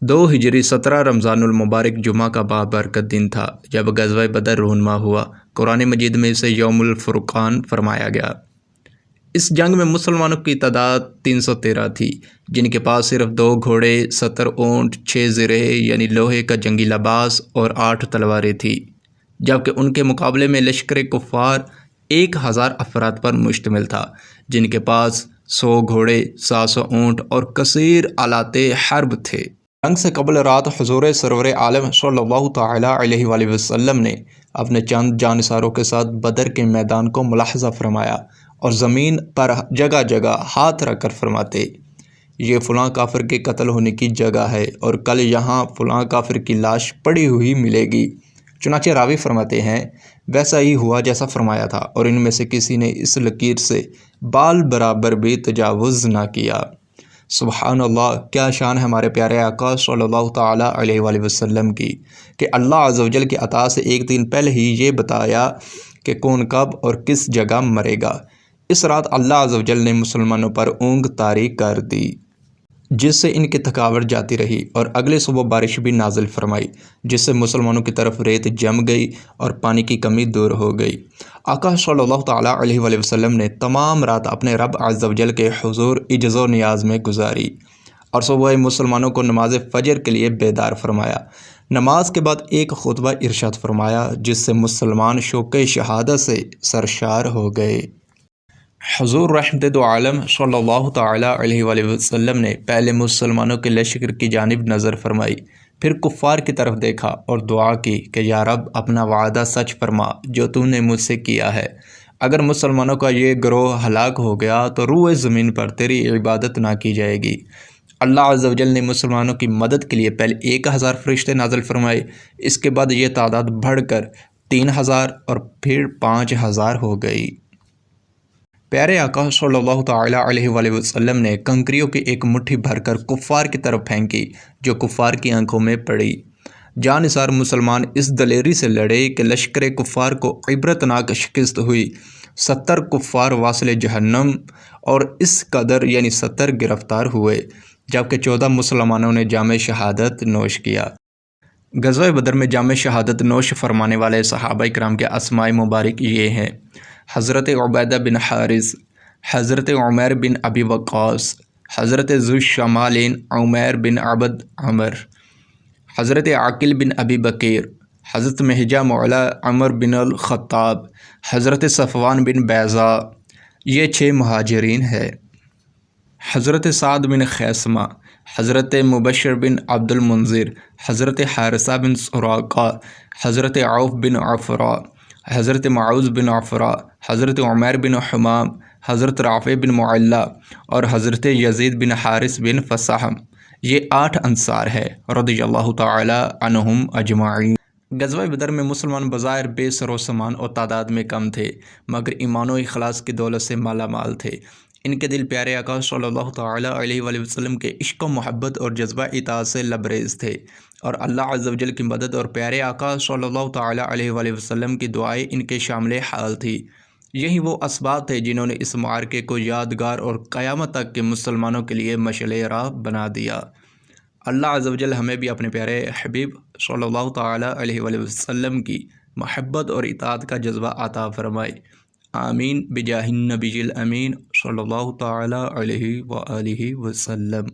2 ہجری 17 رمضان المبارک جمعہ کا بابرکت دن تھا جب غزوہ بدر رونما ہوا۔ قرآن مجید میں اسے یوم الفرقان فرمایا گیا۔ اس جنگ میں مسلمانوں کی تعداد 313 تھی، جن کے پاس صرف 2 گھوڑے، 70 اونٹ، 6 زرہ یعنی لوہے کا جنگی لباس اور 8 تلواریں تھیں، جبکہ ان کے مقابلے میں لشکر کفار 1000 افراد پر مشتمل تھا، جن کے پاس 100 گھوڑے، 700 اونٹ اور کثیر آلات حرب تھے۔ جنگ سے قبل رات حضور سرور عالم صلی اللہ تعالیٰ علیہ وآلہ وسلم نے اپنے چند جانثاروں کے ساتھ بدر کے میدان کو ملاحظہ فرمایا اور زمین پر جگہ جگہ ہاتھ رکھ کر فرماتے، یہ فلاں کافر کے قتل ہونے کی جگہ ہے اور کل یہاں فلاں کافر کی لاش پڑی ہوئی ملے گی۔ چنانچہ راوی فرماتے ہیں ویسا ہی ہوا جیسا فرمایا تھا، اور ان میں سے کسی نے اس لکیر سے بال برابر بھی تجاوز نہ کیا۔ سبحان اللہ، کیا شان ہے ہمارے پیارے آقا صلی اللہ تعالیٰ علیہ وآلہ وسلم کی کہ اللہ عز و جل کی عطا سے ایک دن پہلے ہی یہ بتایا کہ کون کب اور کس جگہ مرے گا۔ اس رات اللہ عز و جل نے مسلمانوں پر اونگ طاری کر دی، جس سے ان کی تھکاوٹ جاتی رہی، اور اگلے صبح بارش بھی نازل فرمائی، جس سے مسلمانوں کی طرف ریت جم گئی اور پانی کی کمی دور ہو گئی۔ آقا صلی اللہ تعالیٰ علیہ وآلہ وسلم نے تمام رات اپنے رب عز و جل کے حضور عجز و نیاز میں گزاری، اور صبح مسلمانوں کو نماز فجر کے لیے بیدار فرمایا۔ نماز کے بعد ایک خطبہ ارشاد فرمایا، جس سے مسلمان شوق شہادت سے سرشار ہو گئے۔ حضور رحمت دو عالم صلی اللہ تعالیٰ علیہ وآلہ وسلم نے پہلے مسلمانوں کے لشکر کی جانب نظر فرمائی، پھر کفار کی طرف دیکھا اور دعا کی کہ یا رب اپنا وعدہ سچ فرما جو تو نے مجھ سے کیا ہے۔ اگر مسلمانوں کا یہ گروہ ہلاک ہو گیا تو روئے زمین پر تیری عبادت نہ کی جائے گی۔ اللہ عز و جل نے مسلمانوں کی مدد کے لیے پہلے 1000 فرشتے نازل فرمائے، اس کے بعد یہ تعداد بڑھ کر 3000 اور پھر 5000 ہو گئی۔ پیارے آقا صلی اللہ تعالیٰ علیہ وآلہ وسلم نے کنکریوں کی ایک مٹھی بھر کر کفار کی طرف پھینکی، جو کفار کی آنکھوں میں پڑی۔ جانثار مسلمان اس دلیری سے لڑے کہ لشکر کفار کو عبرتناک شکست ہوئی۔ 70 کفار واصل جہنم اور اس قدر یعنی 70 گرفتار ہوئے، جبکہ 14 مسلمانوں نے جام شہادت نوش کیا۔ غزوہ بدر میں جام شہادت نوش فرمانے والے صحابہ کرام کے اسماء مبارک یہ ہیں: حضرت عبیدہ بن حارث، حضرت عمیر بن ابی وقاص، حضرت ذو الشمالین عمیر بن عبد عمر، حضرت عاقل بن ابی بکیر، حضرت مہجہ مولا عمر بن الخطاب، حضرت صفوان بن بیضاء، یہ 6 مہاجرین ہیں۔ حضرت سعد بن خیثمہ، حضرت مبشر بن عبد المنذر، حضرت حارثہ بن سراقہ، حضرت عوف بن عفراء، حضرت معوذ بن عفراء، حضرت عمیر بن حمام، حضرت رافع بن معلہ اور حضرت یزید بن حارث بن فصحم، یہ 8 انصار ہے رضی اللہ تعالی عنہم اجمعین۔ غزوہ بدر میں مسلمان بظاہر بے سر و سامان اور تعداد میں کم تھے، مگر ایمان و اخلاص کی دولت سے مالا مال تھے۔ ان کے دل پیارے آقا صلی اللہ تعالیٰ علیہ وآلہ وسلم کے عشق و محبت اور جذبہ اطاعت سے لبریز تھے، اور اللہ عز و جل کی مدد اور پیارے آقا صلی اللہ تعالیٰ علیہ وآلہ وسلم کی دعائیں ان کے شامل حال تھی۔ یہی وہ اسباب تھے جنہوں نے اس معرکے کو یادگار اور قیامت تک کے مسلمانوں کے لیے مشعل راہ بنا دیا۔ اللہ عز و جل ہمیں بھی اپنے پیارے حبیب صلی اللہ تعالیٰ علیہ وآلہ وسلم کی محبت اور اطاعت کا جذبہ عطا فرمائے۔ آمین بجاہ النبی الامین صلی اللہ تعالیٰ علیہ وآلہ وسلم۔